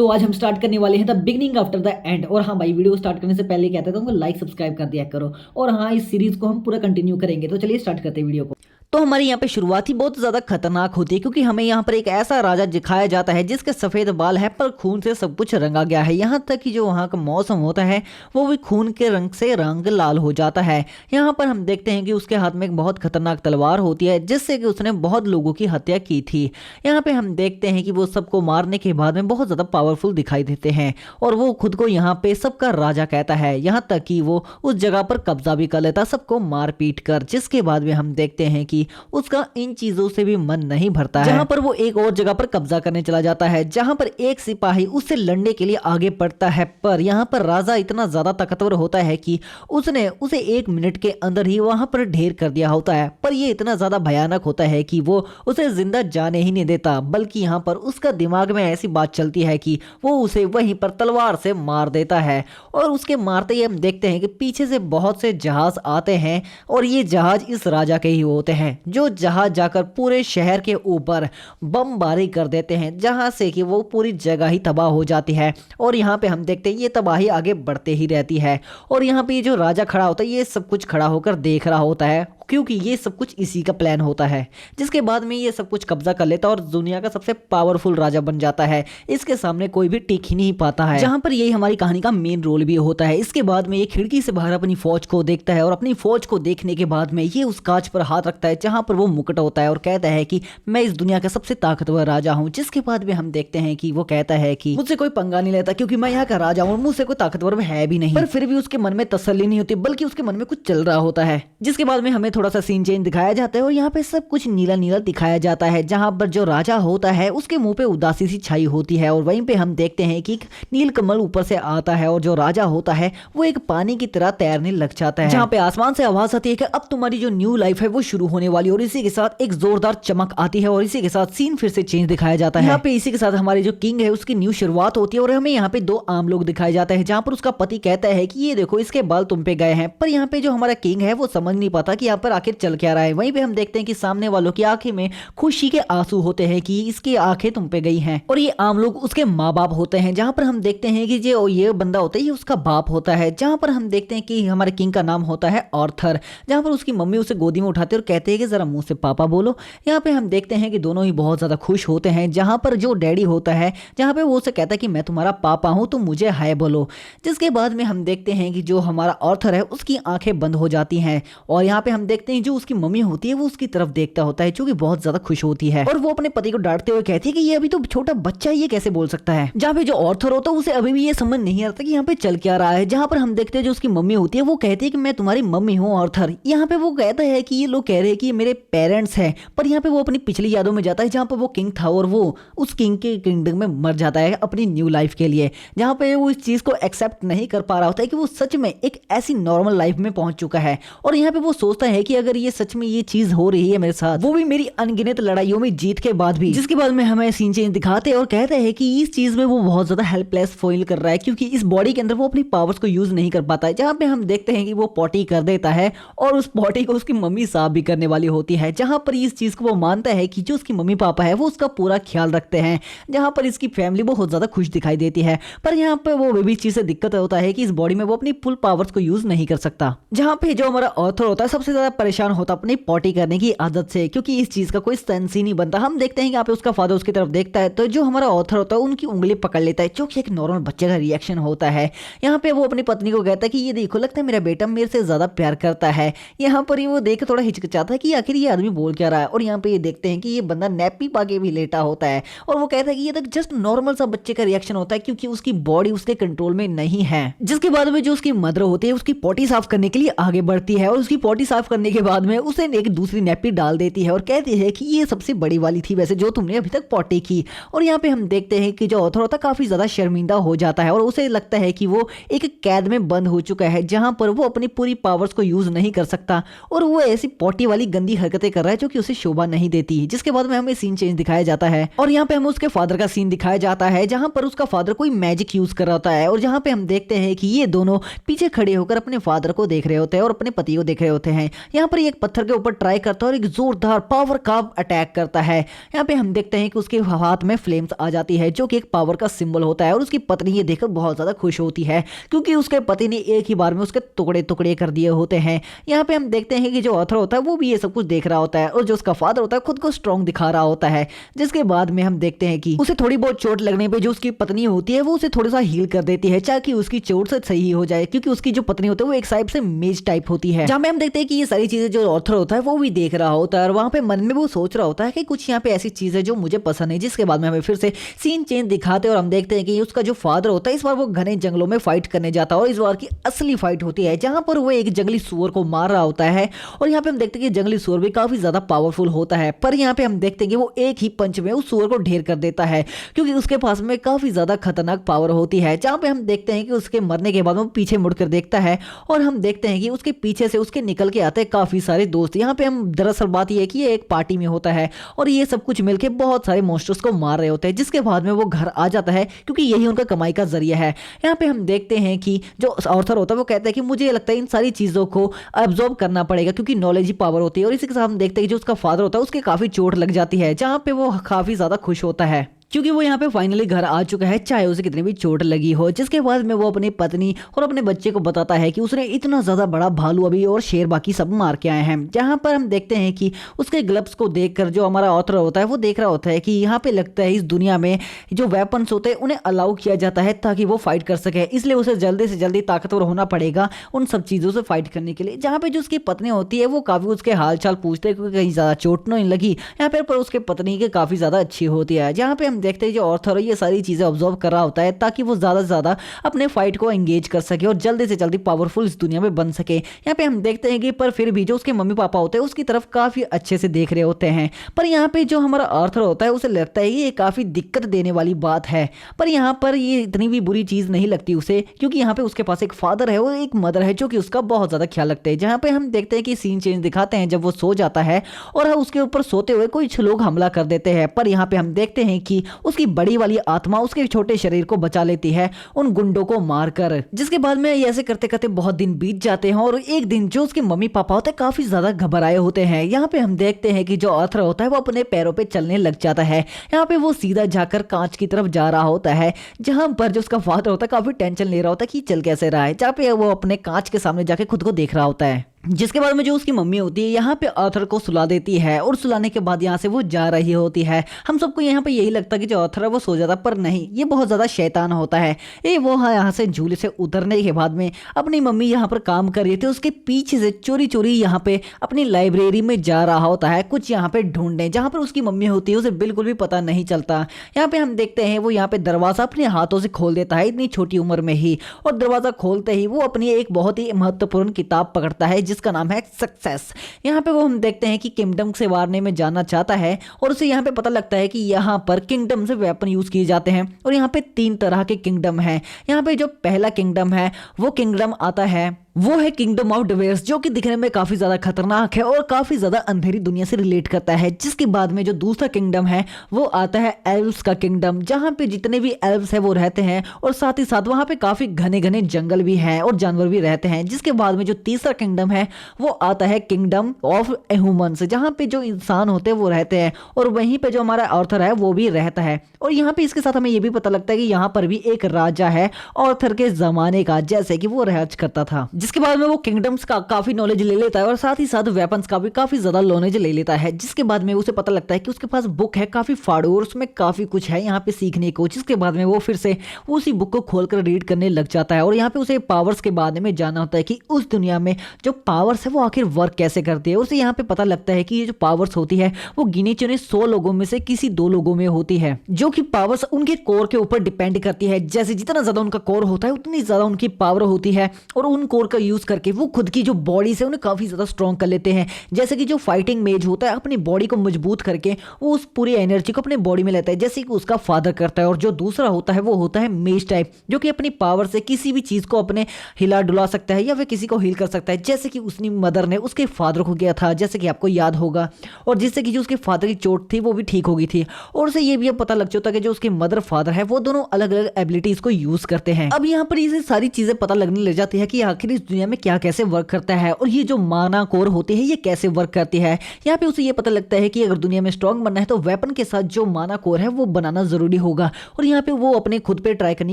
तो आज हम स्टार्ट करने वाले हैं the beginning after the end. और हाँ भाई, वीडियो स्टार्ट करने से पहले कहता था लाइक सब्सक्राइब कर दिया करो। और हाँ, इस सीरीज को हम पूरा कंटिन्यू करेंगे। तो चलिए स्टार्ट करते हैं वीडियो को। तो हमारे यहाँ पे शुरुआत ही बहुत ज़्यादा खतरनाक होती है, क्योंकि हमें यहाँ पर एक ऐसा राजा दिखाया जाता है जिसके सफ़ेद बाल है पर खून से सब कुछ रंगा गया है। यहाँ तक कि जो वहाँ का मौसम होता है वो भी खून के रंग से रंग लाल हो जाता है। यहाँ पर हम देखते हैं कि उसके हाथ में एक बहुत खतरनाक तलवार होती है जिससे कि उसने बहुत लोगों की हत्या की थी। यहाँ पे हम देखते हैं कि वो सबको मारने के बाद में बहुत ज़्यादा पावरफुल दिखाई देते हैं और वो खुद को यहाँ पे सबका राजा कहता है। यहाँ तक कि वो उस जगह पर कब्जा भी कर लेता सबको मार पीट कर, जिसके बाद में हम देखते हैं कि उसका इन चीजों से भी मन नहीं भरता है। जहां पर वो एक और जगह पर कब्जा करने चला जाता है जहां पर एक सिपाही उससे लड़ने के लिए आगे बढ़ता है, पर यहाँ पर राजा इतना ज्यादा ताकतवर होता है कि उसने उसे 1 मिनट के अंदर ही वहां पर ढेर कर दिया होता है। पर ये इतना ज्यादा भयानक होता है कि वो उसे जिंदा जाने ही नहीं देता, बल्कि यहाँ पर उसका दिमाग में ऐसी बात चलती है कि वो उसे वहीं पर तलवार से मार देता है। और उसके मारते ही हम देखते हैं कि पीछे से बहुत से जहाज आते हैं और ये जहाज इस राजा के ही होते हैं, जो जहाज जाकर पूरे शहर के ऊपर बमबारी कर देते हैं, जहां से कि वो पूरी जगह ही तबाह हो जाती है। और यहाँ पे हम देखते हैं ये तबाही आगे बढ़ते ही रहती है। और यहाँ पे ये जो राजा खड़ा होता है ये सब कुछ खड़ा होकर देख रहा होता है, क्योंकि ये सब कुछ इसी का प्लान होता है। जिसके बाद में ये सब कुछ कब्जा कर लेता है और दुनिया का सबसे पावरफुल राजा बन जाता है। इसके सामने कोई भी टिक ही नहीं पाता है। जहां पर यही हमारी कहानी का मेन रोल भी होता है। इसके बाद में ये खिड़की से बाहर अपनी फौज को देखता है और अपनी फौज को देखने के बाद में ये उस कांच पर हाथ रखता है जहां पर वो मुकुट होता है और कहता है कि मैं इस दुनिया का सबसे ताकतवर राजा हूं। जिसके बाद में हम देखते हैं कि वो कहता है कि मुझसे कोई पंगा नहीं लेता क्योंकि मैं यहाँ का राजा हूं और मुझसे कोई ताकतवर है भी नहीं। पर फिर भी उसके मन में तसल्ली नहीं होती, बल्कि उसके मन में कुछ चल रहा होता है। जिसके बाद में हमें थोड़ा सा सीन चेंज दिखाया जाता है और यहाँ पे सब कुछ नीला नीला दिखाया जाता है। जहां पर जो राजा होता है उसके मुंह पे उदासी सी छाई होती है और वहीं पे हम देखते हैं कि नील कमल ऊपर से आता है और जो राजा होता है वो एक पानी की तरह तैरने लग जाता है। जहाँ पे आसमान से आवाज आती है कि अब तुम्हारी जो न्यू लाइफ है वो शुरू होने वाली। और इसी के साथ एक जोरदार चमक आती है और इसी के साथ सीन फिर से चेंज दिखाया जाता है। यहाँ पे इसी के साथ हमारे जो किंग है उसकी न्यू शुरुआत होती है और हमें यहाँ पे 2 आम लोग दिखाए जाते हैं, जहाँ पर उसका पति कहता है कि ये देखो इसके बाल तुम पे गए हैं। पर यहाँ पे जो हमारा किंग है वो समझ नहीं पाता कि यहाँ पर आखिर चल क्या रहा है। वहीं पे हम देखते हैं कि सामने वालों की आंखें में खुशी के आंसू होते हैं कि इसकी आंखें तुम पे गई हैं। और ये आम लोग उसके माँ बाप होते हैं, जहां पर हम देखते हैं कि जो ये बंदा होता है ये उसका बाप होता है। जहां पर हम देखते हैं कि हमारे किंग का नाम होता है आर्थर, जहां पर उसकी मम्मी उसे गोदी में उठाते और कहते हैं कि जरा मुंह से पापा बोलो। यहाँ पे हम देखते हैं कि दोनों ही बहुत ज्यादा खुश होते हैं। जहां पर जो डैडी होता है जहां पे वो उसे कहता है कि मैं तुम्हारा पापा हूं, तुम मुझे हाय बोलो। जिसके बाद में हम देखते हैं कि जो हमारा आर्थर है उसकी आंखें बंद हो जाती हैं और यहाँ पे हम देखते हैं जो उसकी मम्मी होती है वो उसकी तरफ देखता होता है, जो कि बहुत ज्यादा खुश होती है। और वो अपने पति को डांटते हुए कहती है कि ये अभी तो छोटा बच्चा है, ये कैसे बोल सकता है। जहाँ पे जो आर्थर होता है उसे अभी भी ये समझ नहीं आता कि यहाँ पे चल क्या रहा है। जहाँ पर हम देखते हैं जो उसकी मम्मी होती है वो कहती है कि मैं तुम्हारी मम्मी हूँ आर्थर। यहाँ पे वो कहता है कि ये लोग कह रहे हैं कि ये मेरे पेरेंट्स हैं, पर यहाँ पे वो अपनी पिछली यादों में जाता है जहाँ पर वो किंग था और वो उस किंग के किंगडम में मर जाता है अपनी न्यू लाइफ के लिए। जहाँ पे वो इस चीज को एक्सेप्ट नहीं कर पा रहा होता है कि वो सच में एक ऐसी नॉर्मल लाइफ में पहुंच चुका है। और यहाँ पे वो सोचता है कि अगर ये सच में ये चीज हो रही है मेरे साथ, वो भी मेरी अनगिनत लड़ाइयों में जीत के बाद भी। जिसके बाद में हमें सीन चेंज दिखाते हैं और कहते हैं कि इस चीज में वो बहुत ज्यादा हेल्पलेस फील कर रहा है, क्योंकि इस बॉडी के अंदर वो अपनी पावर्स को यूज नहीं कर पाता है। जहां पे हम देखते हैं कि वो पॉटी कर देता है और उस पॉटी को उसकी मम्मी साफ भी करने वाली होती है। जहां पर इस चीज को वो मानता है कि जो उसकी मम्मी पापा है वो उसका पूरा ख्याल रखते हैं। जहां पर इसकी फैमिली बहुत ज्यादा खुश दिखाई देती है, पर यहाँ पे वो भी चीज से दिक्कत होता है कि इस बॉडी में वो अपनी फुल पावर्स को यूज नहीं कर सकता। जहां पे जो हमारा ऑथर होता है सबसे ज्यादा परेशान होता है अपनी पॉटी करने की आदत से, क्योंकि इस चीज का कोई सेंस ही नहीं बनता। हम देखते हैं कि यहाँ पे उसका फादर उसकी तरफ देखता है तो जो हमारा ऑथर होता है उनकी उंगली पकड़ लेता है, जो कि एक नॉर्मल बच्चे का रिएक्शन होता है। यहाँ पे वो अपनी पत्नी को कहता है कि ये देखो लगता है मेरा बेटा मेरे से ज्यादा प्यार करता है। यहाँ पर वो देख थोड़ा हिचकिचाता है कि आखिर ये आदमी बोल क्या रहा है। और यहाँ पे ये देखते हैं कि ये बंदा नैपी पाके भी लेटा होता है और वो कहता है कि ये तो जस्ट नॉर्मल सा बच्चे का रिएक्शन होता है, क्योंकि उसकी बॉडी उसके कंट्रोल में नहीं है। जिसके बाद में जो उसकी मदर होती है उसकी पॉटी साफ करने के लिए आगे बढ़ती है और उसकी पॉटी साफ करने के बाद में उसे एक दूसरी नैपी डाल देती है और कहती है कि ये सबसे बड़ी वाली थी वैसे जो तुमने अभी तक पॉटी की। और यहाँ पे हम देखते हैं कि जो ऑथर होता है काफी ज्यादा शर्मिंदा हो जाता है और उसे लगता है कि वो एक कैद में बंद हो चुका है, जहां पर वो अपनी पूरी पावर्स को यूज नहीं कर सकता और वो ऐसी पॉटी वाली गंदी हरकतें कर रहा है जो कि उसे शोभा नहीं देती। जिसके बाद में हमें सीन चेंज दिखाया जाता है और यहाँ पे हमें उसके फादर का सीन दिखाया जाता है, जहां पर उसका फादर कोई मैजिक यूज कर रहा होता है और जहां पे हम देखते हैं कि ये दोनों पीछे खड़े होकर अपने फादर को देख रहे होते हैं और अपने पति को देख रहे होते हैं। यहाँ पर एक पत्थर के ऊपर ट्राई करता है और एक जोरदार पावर का अटैक करता है। यहाँ पे हम देखते हैं कि उसके हाथ में फ्लेम्स आ जाती है जो कि एक पावर का सिंबल होता है और उसकी पत्नी ये देखकर बहुत ज्यादा खुश होती है क्योंकि उसके पति ने एक ही बार में उसके टुकड़े टुकड़े कर दिए होते हैं। यहाँ पे हम देखते हैं कि जो ऑथर होता है वो भी ये सब कुछ देख रहा होता है और जो उसका फादर होता है खुद को स्ट्रॉन्ग दिखा रहा होता है, जिसके बाद में हम देखते हैं कि उसे थोड़ी बहुत चोट लगने पे जो उसकी पत्नी होती है वो उसे थोड़ा सा हील कर देती है ताकि उसकी चोट से सही हो जाए, क्योंकि उसकी जो पत्नी होती है वो एक साइड से मेज टाइप होती है। जहाँ पे हम देखते हैं कि ये सारी चीजें जो ऑथर होता है वो भी देख रहा होता है और वहाँ पे मन में वो सोच रहा होता है कि कुछ यहाँ पे ऐसी चीज है जो मुझे पसंद है। जिसके बाद में हमें फिर से सीन चेंज दिखाते हैं और हम देखते हैं कि उसका जो फादर होता है इस बार वो घने जंगलों में फाइट करने जाता है और इस बार की असली फाइट होती है जहां पर वो एक जंगली सुअर को मार रहा होता है। और यहाँ पे हम देखते हैं कि जंगली सुअर भी काफी ज्यादा पावरफुल होता है, पर यहाँ पे हम देखते हैं कि वो एक ही पंच में उस सुअर को ढेर कर देता है क्योंकि उसके पास में काफी ज्यादा खतरनाक पावर होती है। जहां पे हम देखते हैं कि उसके मरने के बाद वो पीछे मुड़कर देखता है और हम देखते हैं कि उसके पीछे से उसके निकल के आते हैं काफी सारे दोस्त। यहाँ पे हम दरअसल बात यह है कि ये एक पार्टी में होता है और ये सब कुछ मिलकर बहुत सारे मॉन्स्टर्स को मार रहे होते हैं, जिसके बाद में वो घर आ जाता है क्योंकि यही उनका कमाई का जरिया है। यहाँ पे हम देखते हैं कि जो ऑथर होता है वो कहता है कि मुझे लगता है इन सारी चीजों को अब्सॉर्ब करना पड़ेगा क्योंकि नॉलेज ही पावर होती है। और इसी के साथ हम देखते हैं कि जो उसका फादर होता है उसके काफी चोट लग जाती है, जहां पे वो काफी ज्यादा खुश होता है क्योंकि वो यहाँ पे फाइनली घर आ चुका है चाहे उसे कितनी भी चोट लगी हो। जिसके बाद में वो अपनी पत्नी और अपने बच्चे को बताता है कि उसने इतना ज्यादा बड़ा भालू अभी और शेर बाकी सब मार के आए हैं। जहां पर हम देखते हैं कि उसके ग्लव्स को देखकर जो हमारा ऑथर होता है वो देख रहा होता है कि यहाँ पे लगता है इस दुनिया में जो वेपन्स होते हैं उन्हें अलाउ किया जाता है ताकि वो फाइट कर सके, इसलिए उसे जल्दी से जल्दी ताकतवर होना पड़ेगा उन सब चीजों से फाइट करने के लिए। जहाँ पे जो उसकी पत्नी होती है वो काफी उसके हाल चाल पूछते हैं क्योंकि कहीं ज्यादा चोट नहीं लगी यहाँ पर उसके पत्नी के काफी ज्यादा अच्छी होती है। जहाँ पे हम देखते हैं जो ऑथर ये सारी चीजें ऑब्जर्व कर रहा होता है ताकि वो ज्यादा से ज्यादा अपने फाइट को एंगेज कर सके और जल्दी से जल्दी पावरफुल इस दुनिया में बन सके। यहाँ पे हम देखते हैं कि पर फिर भी जो उसके मम्मी पापा होते हैं उसकी तरफ काफी अच्छे से देख रहे होते हैं, पर यहाँ पे जो हमारा आर्थर होता है उसे लगता है ये काफी दिक्कत देने वाली बात है। पर यहाँ पर ये इतनी भी बुरी चीज नहीं लगती उसे क्योंकि यहाँ पे उसके पास एक फादर है और एक मदर है जो कि उसका बहुत ज्यादा ख्याल रखते हैं। जहाँ पे हम देखते हैं कि सीन चेंज दिखाते हैं जब वो सो जाता है और उसके ऊपर सोते हुए कुछ लोग हमला कर देते हैं, पर यहाँ पे हम देखते हैं कि उसकी बड़ी वाली आत्मा उसके छोटे शरीर को बचा लेती है उन गुंडों को मारकर। जिसके बाद में ऐसे करते करते बहुत दिन बीत जाते हैं और एक दिन जो उसके मम्मी पापा होते हैं काफी ज्यादा घबराए होते हैं। यहाँ पे हम देखते हैं कि जो आर्थर होता है वो अपने पैरों पे चलने लग जाता है। यहाँ पे वो सीधा जाकर कांच की तरफ जा रहा होता है जहां पर जो उसका फादर होता है काफी टेंशन ले रहा होता है कि चल कैसे रहा है। जहाँ पे वो अपने कांच के सामने जाके खुद को देख रहा होता है। जिसके बाद में जो उसकी मम्मी होती है यहाँ पे आर्थर को सुला देती है और सुलाने के बाद यहाँ से वो जा रही होती है। हम सबको यहाँ पे यही लगता है कि जो आर्थर है वो सो जाता, पर नहीं, ये बहुत ज्यादा शैतान होता है। ये वो यहाँ से झूले से उतरने के बाद में अपनी मम्मी यहाँ पर काम कर रही थी उसके पीछे से चोरी चोरी यहाँ पे अपनी लाइब्रेरी में जा रहा होता है कुछ यहाँ पे ढूंढने, जहाँ पर उसकी मम्मी होती है उसे बिल्कुल भी पता नहीं चलता। यहाँ पे हम देखते हैं वो यहाँ पे दरवाजा अपने हाथों से खोल देता है इतनी छोटी उम्र में ही, और दरवाजा खोलते ही वो अपनी एक बहुत ही महत्वपूर्ण किताब पकड़ता है जिसका नाम है सक्सेस। यहाँ पे वो हम देखते हैं कि किंगडम से वारने में जाना चाहता है और उसे यहाँ पे पता लगता है कि यहाँ पर किंगडम से वेपन यूज किए जाते हैं और यहाँ पे 3 तरह के किंगडम है। यहाँ पे जो पहला किंगडम है वो किंगडम आता है वो है किंगडम ऑफ डिवेयर्स, जो कि दिखने में काफी ज्यादा खतरनाक है और काफी ज्यादा अंधेरी दुनिया से रिलेट करता है। जिसके बाद में जो दूसरा किंगडम है वो आता है एल्व्स का किंगडम, जहां पे जितने भी एल्व्स है वो रहते हैं और साथ ही साथ वहां पे काफी घने घने जंगल भी हैं और जानवर भी रहते हैं। जिसके बाद में जो तीसरा किंगडम है वो आता है किंगडम ऑफ ह्यूमंस, जहां पे जो इंसान होते हैं वो रहते हैं और वहीं पे जो हमारा आर्थर है वो भी रहता है। और यहाँ पे इसके साथ हमें ये भी पता लगता है कि यहाँ पर भी एक राजा है आर्थर के जमाने का, जैसे कि वो राज करता था। जिसके बाद में वो किंगडम्स का काफी नॉलेज ले लेता है और साथ ही साथ वेपन्स का भी काफी ज्यादा नॉलेज ले लेता है। जिसके बाद में उसे पता लगता है कि उसके पास बुक है काफी फाड़ू और उसमें काफी कुछ है यहाँ पे सीखने को। जिसके बाद में वो फिर से उसी बुक को खोलकर रीड करने लग जाता है और यहाँ पे उसे पावर्स के बारे में जानना होता है कि उस दुनिया में जो पावर्स है वो आखिर वर्क कैसे करती है। उसे यहाँ पे पता लगता है कि ये जो पावर्स होती है वो गिने चुने 100 लोगों में से किसी 2 लोगों में होती है, जो कि पावर्स उनके कोर के ऊपर डिपेंड करती है। जैसे जितना ज्यादा उनका कोर होता है उतनी ज्यादा उनकी पावर होती है और उन कोर का यूज करके वो खुद की जो बॉडी से उन्हें काफी ज्यादा स्ट्रॉन्ग कर लेते हैं। जैसे कि जो फाइटिंग मेज होता है अपनी बॉडी को मजबूत करके वो उस पूरी एनर्जी को अपने बॉडी में लेता है, जैसे कि उसका फादर करता है। और जो दूसरा होता है वो होता है मेज टाइप, जो कि अपनी पावर से किसी भी चीज को अपने हिला डुला सकता है या फिर किसी को हील कर सकता है, जैसे कि उसकी मदर ने उसके फादर को किया था, जैसे कि आपको याद होगा। और जिससे कि जो उसके फादर की चोट थी वो भी ठीक हो गई थी। और उसे ये भी पता लग चुका कि जो उसके मदर फादर है वो दोनों अलग अलग एबिलिटीज को यूज करते हैं। अब यहाँ पर ये सारी चीजें पता लगने लग जाती है कि आखिर इस दुनिया में क्या कैसे वर्क करता है और ये जो माना कोर होती है ये कैसे वर्क करती है। यहाँ पे उसे ये पता लगता है कि अगर दुनिया में स्ट्रांग बनना है तो वेपन के साथ जो माना कोर है वो बनाना जरूरी होगा। और यहाँ पे वो अपने खुद पे ट्राई करने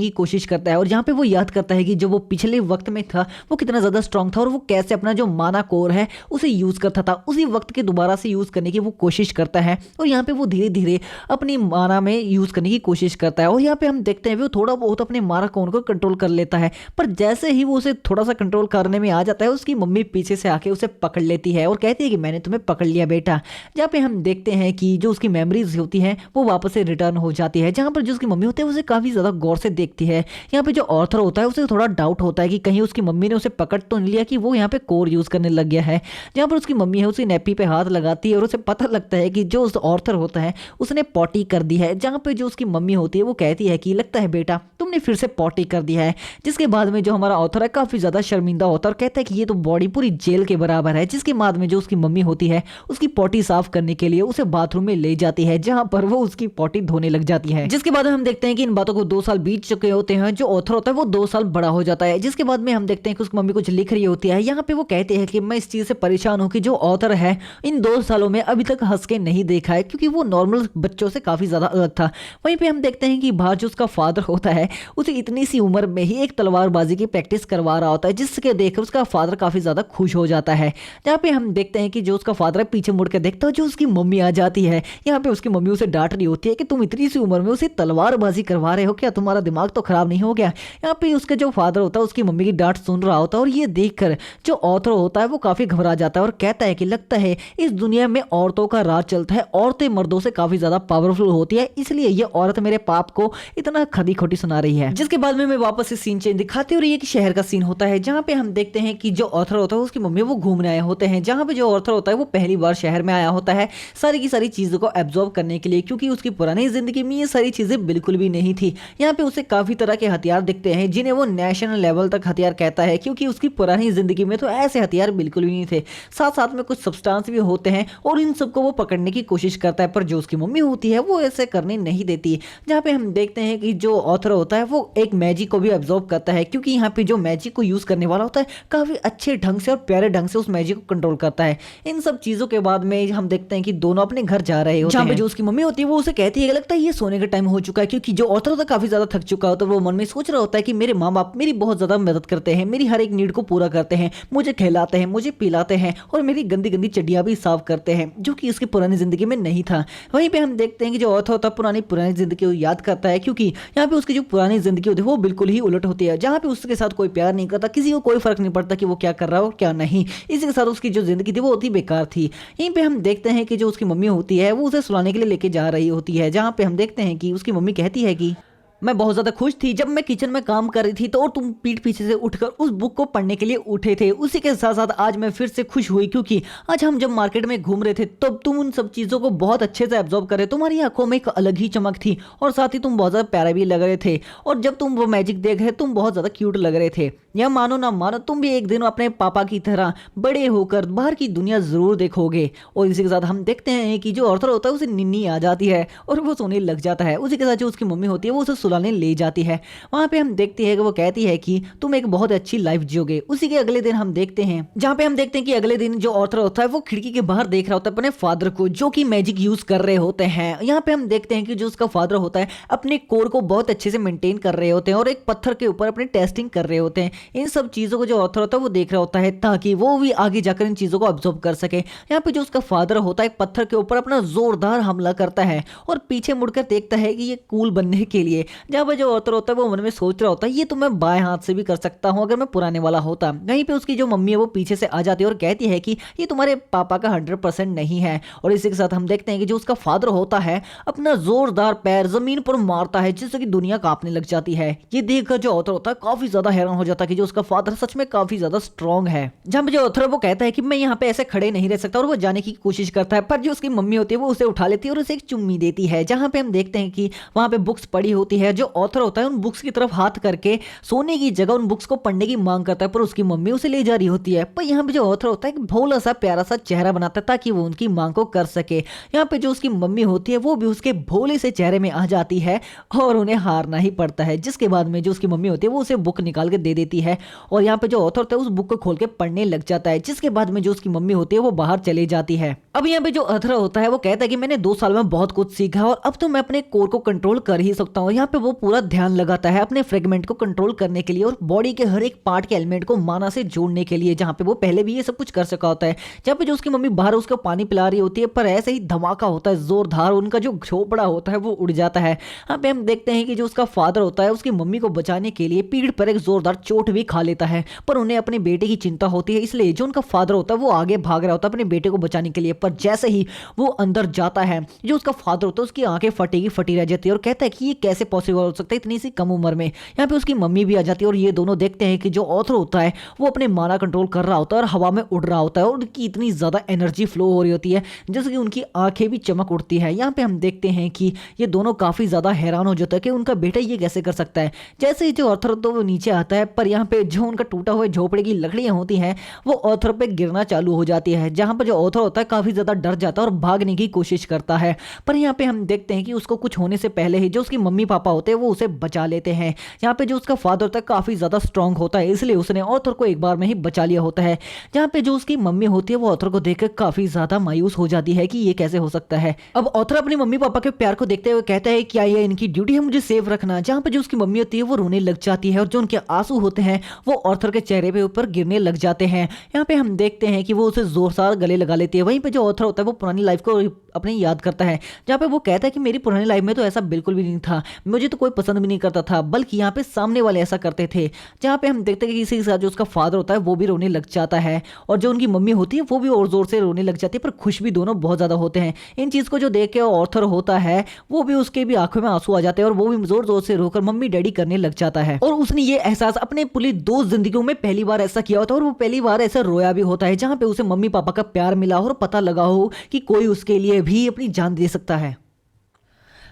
की कोशिश करता है और यहाँ पे वो याद करता है कि जब वो पिछले वक्त में था वो कितना ज्यादा स्ट्रांग था और वो कैसे अपना जो माना कोर है उसे यूज करता था। उसी वक्त के दोबारा से यूज करने की वो कोशिश करता है और यहाँ पे वो धीरे धीरे अपनी माना में यूज करने की कोशिश करता है। और यहाँ पे हम देखते हैं वो थोड़ा बहुत अपने माना कोर को कंट्रोल कर लेता है, पर जैसे ही वो उसे थोड़ा सा कंट्रोल करने में आ जाता है उसकी मम्मी पीछे से आके उसे पकड़ लेती है और कहती है कि मैंने तुम्हें पकड़ लिया बेटा। जहाँ पे हम देखते हैं कि जो उसकी मेमोरीज होती हैं वो वापस से रिटर्न हो जाती है, जहाँ पर जो उसकी मम्मी होती है उसे काफी ज्यादा गौर से देखती है। यहाँ पे जो ऑथर होता है उसे थोड़ा डाउट होता है कि कहीं उसकी मम्मी ने उसे पकड़ तो नहीं लिया कि वो यहाँ पे कोर यूज करने लग गया है। जहाँ पर उसकी मम्मी है उसी नेपी पे हाथ लगाती है और उसे पता लगता है कि जो उस ऑथर होता है उसने पॉटी कर दी है। जहाँ पे जो उसकी मम्मी होती है वो कहती है कि लगता है बेटा तुमने फिर से पॉटी कर दिया है। जिसके बाद में जो हमारा ऑथर है काफी ज्यादा शर्मिंदा होता है और कहता है कि ये तो बॉडी पूरी जेल के बराबर है। जिसके बाद में जो उसकी मम्मी होती है उसकी पॉटी साफ करने के लिए उसे बाथरूम में ले जाती है, जहां पर वो उसकी पॉटी धोने लग जाती है। जिसके बाद में हम देखते हैं कि इन बातों को 2 साल बीत चुके होते हैं। जो ऑथर होता है वो 2 साल बड़ा हो जाता है। जिसके बाद में हम देखते हैं कि उसकी मम्मी कुछ लिख रही होती है। यहाँ पे वो कहते हैं कि मैं इस चीज से परेशान हूँ कि जो ऑथर है इन 2 सालों में अभी तक हंस के नहीं देखा है, क्योंकि वो नॉर्मल बच्चों से काफी ज्यादा अलग था। वहीं पे हम देखते हैं कि बाहर जो उसका फादर होता है उसे इतनी सी उम्र में ही एक तलवारबाजी की प्रैक्टिस करवा रहा होता है, जिसके देखकर उसका फादर काफी ज्यादा खुश हो जाता है। जहाँ पे हम देखते हैं कि जो उसका फादर है पीछे मुड़ के देखता है, जो उसकी मम्मी आ जाती है। यहाँ पे उसकी मम्मी उसे डांट रही होती है कि तुम इतनी सी उम्र में उसे तलवारबाजी करवा रहे हो, क्या तुम्हारा दिमाग तो खराब नहीं हो गया। यहाँ पे उसके जो फादर होता है उसकी मम्मी की डांट सुन रहा होता है और ये देखकर जो ऑथर होता है वो काफी घबरा जाता है और कहता है कि लगता है इस दुनिया में औरतों का राज चलता है, औरतें मर्दों से काफी ज्यादा पावरफुल होती है, इसलिए ये औरत मेरे पाप को इतना खदी खोटी सुना रही है। जिसके बाद में मैं वापस से सीन चेंज दिखाते और ये एक शहर का सीन होता है, जहाँ पे हम देखते हैं कि जो ऑथर होता है उसकी मम्मी वो घूमने आए होते हैं। जहाँ पे जो ऑथर होता है वो पहली बार शहर में आया होता है सारी की सारी चीजों को एब्जॉर्ब करने के लिए, क्योंकि उसकी पुरानी जिंदगी में ये सारी चीजें बिल्कुल भी नहीं थी। यहाँ पे उसे काफी तरह के हथियार दिखते हैं जिन्हें वो नेशनल लेवल तक हथियार कहता है, क्योंकि उसकी पुरानी जिंदगी में तो ऐसे हथियार बिल्कुल भी नहीं थे। साथ साथ में कुछ सब्सटेंस भी होते हैं और इन सबको वो पकड़ने की कोशिश करता है, पर जो उसकी मम्मी होती है वो ऐसे करने नहीं देती। जहाँ पे हम देखते हैं कि जो ऑथर होता है वो एक मैजिक को भी एब्जॉर्ब करता है, क्योंकि यहाँ पे जो मैजिक को यूज करने वाला होता है काफी अच्छे ढंग से और प्यारे ढंग से उस मैजिक को कंट्रोल करता है। इन सब चीजों के बाद में हम देखते हैं कि दोनों अपने घर जा रहे होते हैं। जहाँ पे जो उसकी मम्मी होती है वो उसे कहती है लगता है ये सोने का टाइम हो चुका है, क्योंकि जो ऑथर होता है काफी ज्यादा थक चुका होता है। वो मन में सोच रहा होता है कि मेरे माँ बाप मेरी बहुत ज्यादा मदद करते हैं, मेरी हर एक नीड को पूरा करते हैं, मुझे खिलाते हैं, मुझे पिलाते हैं और मेरी गंदी गंदी चड्डियां भी साफ करते हैं, जो कि उसकी पुरानी जिंदगी में नहीं था। वहीं पे हम देखते हैं कि जो ऑथर होता है पुरानी जिंदगी को याद करता है, क्योंकि यहाँ पे उसकी जो पुरानी जिंदगी होती है वो बिल्कुल ही उलट होती है, जहाँ पे उसके साथ कोई प्यार नहीं करता, किसी को कोई फर्क नहीं पड़ता कि वो क्या कर रहा है और क्या नहीं। इसी के साथ उसकी जो जिंदगी थी वो होती बेकार थी। यहीं पे हम देखते हैं कि जो उसकी मम्मी होती है वो उसे सुलाने के लिए लेके जा रही होती है, जहाँ पे हम देखते हैं कि उसकी मम्मी कहती है कि मैं बहुत ज़्यादा खुश थी जब मैं किचन में काम कर रही थी तो और तुम पीठ पीछे से उठकर उस बुक को पढ़ने के लिए उठे थे। उसी के साथ साथ आज मैं फिर से खुश हुई, क्योंकि आज हम जब मार्केट में घूम रहे थे तब तुम उन सब चीज़ों को बहुत अच्छे से एब्जॉर्ब कर रहे, तुम्हारी आंखों में एक अलग ही चमक थी और साथ ही तुम बहुत ज़्यादा प्यारा भी लग रहे थे, और जब तुम वो मैजिक देख रहे तुम बहुत ज़्यादा क्यूट लग रहे थे। या मानो ना मानो तुम भी एक दिन अपने पापा की तरह बड़े होकर बाहर की दुनिया ज़रूर देखोगे। और इसी के साथ हम देखते हैं कि जो ऑथर होता है उसे निन्नी आ जाती है और वो सोने लग जाता है। उसी के साथ जो उसकी मम्मी होती है वो उसे सुलाने ले जाती है। वहां पे हम देखते हैं कि वो कहती है कि तुम एक बहुत अच्छी लाइफ जियोगे। उसी के अगले दिन हम देखते हैं जहां पे हम देखते हैं कि अगले दिन जो ऑथर होता है वो खिड़की के बाहर देख रहा होता है अपने फादर को, जो कि मैजिक यूज कर रहे होते हैं। यहाँ पे हम देखते हैं कि जो उसका फादर होता है अपने कोर को बहुत अच्छे से मेंटेन कर रहे होते हैं और एक पत्थर के ऊपर अपनी टेस्टिंग कर रहे होते हैं। इन सब चीजों को जो ऑथर होता है वो देख रहा होता है ताकि वो भी आगे जाकर इन चीजों को ऑब्जर्व कर सके। यहाँ पे जो उसका फादर होता है एक पत्थर के ऊपर अपना जोरदार हमला करता है और पीछे मुड़कर देखता है कि ये कूल बनने के लिए। जहाँ पे जो ऑथर होता है वो मन में सोच रहा होता है ये तो मैं बाएं हाथ से भी कर सकता हूँ अगर मैं पुराने वाला होता। वहीं पे उसकी जो मम्मी है वो पीछे से आ जाती है और कहती है कि ये तुम्हारे पापा का 100% नहीं है। और इसी के साथ हम देखते हैं कि जो उसका फादर होता है अपना जोरदार पैर जमीन पर मारता है जिससे कि दुनिया कांपने लग जाती है। ये देखकर जो ऑथर होता है काफी ज्यादा हैरान हो जाता है कि जो उसका फादर सच में काफी ज्यादा स्ट्रॉन्ग है। जहां पे जो ऑथर वो कहता है कि मैं यहाँ पे ऐसे खड़े नहीं रह सकता और वो जाने की कोशिश करता है, पर जो उसकी मम्मी होती है वो उसे उठा लेती है और उसे एक चुम्मी देती है। जहां पे हम देखते हैं कि वहां पे बुक्स पड़ी होती है है जो ऑथर होता है उन बुक्स की तरफ हाथ करके सोने की जगह उन बुक्स को पढ़ने की मांग करता है, पर उसकी मम्मी उसे ले जा रही होती है। पर यहाँ पे जो ऑथर होता है एक भोला सा प्यारा सा चेहरा बनाता है ताकि वो उनकी मांग को कर सके। यहाँ पे जो उसकी मम्मी होती है वो भी उसके भोले से चेहरे में आ जाती है और उन्हें हारना ही पड़ता है, जिसके बाद में जो उसकी मम्मी होती है वो उसे बुक निकाल के दे देती है और यहाँ पे जो ऑथर होता है उस बुक को खोल के पढ़ने लग जाता है, जिसके बाद में जो उसकी मम्मी होती है वो बाहर चली जाती है। अब यहाँ पे जो ऑथर होता है वो कहता है कि मैंने 2 साल में बहुत कुछ सीखा और अब तो मैं अपने कोर को कंट्रोल कर ही सकता हूँ। यहाँ पे वो पूरा ध्यान लगाता है अपने फ्रेगमेंट को कंट्रोल करने के लिए और बॉडी के हर एक पार्ट के एलिमेंट को माना से जोड़ने के लिए, जहाँ पे वो पहले भी ये सब कुछ कर सका होता है। जहाँ पे जो उसकी मम्मी बाहर उसको पानी पिला रही होती है, पर ऐसे ही धमाका होता है जोरदार, उनका जो झोपड़ा होता है वो उड़ जाता है। यहाँ पे हम देखते हैं कि जो उसका फादर होता है उसकी मम्मी को बचाने के लिए पीठ पर एक जोरदार चोट भी खा लेता है, पर उन्हें अपने बेटे की चिंता होती है, इसलिए जो उनका फादर होता है वो आगे भाग रहा होता है अपने बेटे को बचाने के लिए। पर जैसे ही वो अंदर जाता है जो उसका फादर होता है उसकी आंखें फटी रह जाती है और कहता है कि ये कैसे पॉसिबल हो सकता है इतनी सी कम उम्र में। यहाँ पे उसकी मम्मी भी आ जाती है और ये दोनों देखते हैं कि जो ऑथर होता है वो अपने माना कंट्रोल कर रहा होता है और हवा में उड़ रहा होता है और उनकी इतनी ज़्यादा एनर्जी फ्लो हो रही होती है जैसे कि उनकी आंखें भी चमक उठती है। यहाँ पे हम देखते हैं कि ये दोनों काफ़ी ज़्यादा हैरान हो जाता है कि उनका बेटा ये कैसे कर सकता है। जैसे ही जो ऑथर तो वो नीचे आता है, पर यहाँ पे जो उनका टूटा हुआ झोपड़े की लकड़ियाँ होती हैं वो ऑथर पे गिरना चालू हो जाती है, जहाँ पर जो ऑथर होता है काफ़ी ज़्यादा डर जाता है और भागने की कोशिश करता है। पर यहाँ पे हम देखते हैं कि उसको कुछ होने से पहले ही जो उसकी मम्मी पापा होते हैं वो उसे बचा लेते हैं। यहाँ पे जो उसका फादर होता है काफ़ी ज़्यादा स्ट्रांग होता है, इसलिए उसने ऑथर को एक बार में ही बचा लिया होता है। जहाँ पे जो उसकी मम्मी होती है वो ऑथर को देखकर काफ़ी ज़्यादा मायूस हो जाती है कि ये कैसे हो सकता है। अब ऑथर अपनी मम्मी पापा के प्यार को देखते हुए कहता है क्या ये इनकी ड्यूटी है मुझे सेफ रखना। जहाँ पे जो उसकी मम्मी होती है वो रोने लग जाती है और जो उनके आंसू होते हैं वो ऑथर के चेहरे पे ऊपर गिरने लग जाते हैं। यहाँ पे हम देखते हैं कि वो उसे जोरदार गले लगा लेती है। वहीं पे जो ऑथर होता है वो पुरानी लाइफ को अपनी याद करता है, जहाँ पे वो कहता है कि मेरी पुरानी लाइफ में तो ऐसा बिल्कुल भी नहीं था, मुझे तो कोई पसंद भी नहीं करता था, बल्कि यहाँ पे सामने वाले ऐसा करते थे। जहाँ पे हम देखते हैं कि इसी के साथ जो उसका फादर होता है वो भी रोने लग जाता है और जो उनकी मम्मी होती है वो भी और जोर से रोने लग जाती है, पर खुश भी दोनों बहुत ज़्यादा होते हैं। इन चीज़ को जो देख के ऑथर होता है वो भी उसके भी आंखों में आंसू आ जाते हैं और वो भी जोर जोर से रोकर मम्मी डैडी करने लग जाता है। और उसने ये एहसास अपने पूरी 2 जिंदगियों में पहली बार ऐसा किया होता है और वो पहली बार ऐसा रोया भी होता है, जहाँ पे उसे मम्मी पापा का प्यार मिला हो और पता लगा हो कि कोई उसके लिए भी अपनी जान दे सकता है।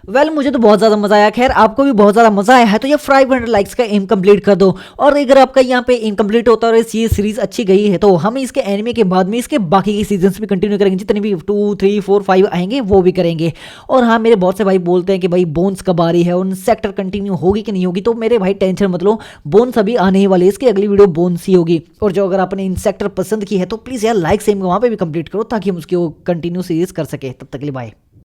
मुझे तो बहुत ज़्यादा मजा आया। खैर आपको भी बहुत ज़्यादा मजा आया है तो ये 500 लाइक्स का एम कंप्लीट कर दो। और अगर आपका यहाँ पे इनकम्प्लीट होता है और ये सीरीज अच्छी गई है तो हम इसके एनिमे के बाद में इसके बाकी के सीजन्स भी कंटिन्यू करेंगे, जितने भी 2, 3, 4, 5 आएंगे वो भी करेंगे। और हाँ, मेरे बहुत से भाई बोलते हैं कि भाई बोन्स कब आ रही है, उन सेक्टर कंटिन्यू होगी कि नहीं होगी, तो मेरे भाई टेंशन मत लो, बोन्स अभी आने ही वाली है, इसकी अगली वीडियो बोन्स ही होगी। और जो अगर आपने इन सेक्टर पसंद की है तो प्लीज़ यार लाइक सेम वहाँ पर भी कंप्लीट करो ताकि हम उसकी कंटिन्यू सीरीज कर सके। तब तक के लिए बाय।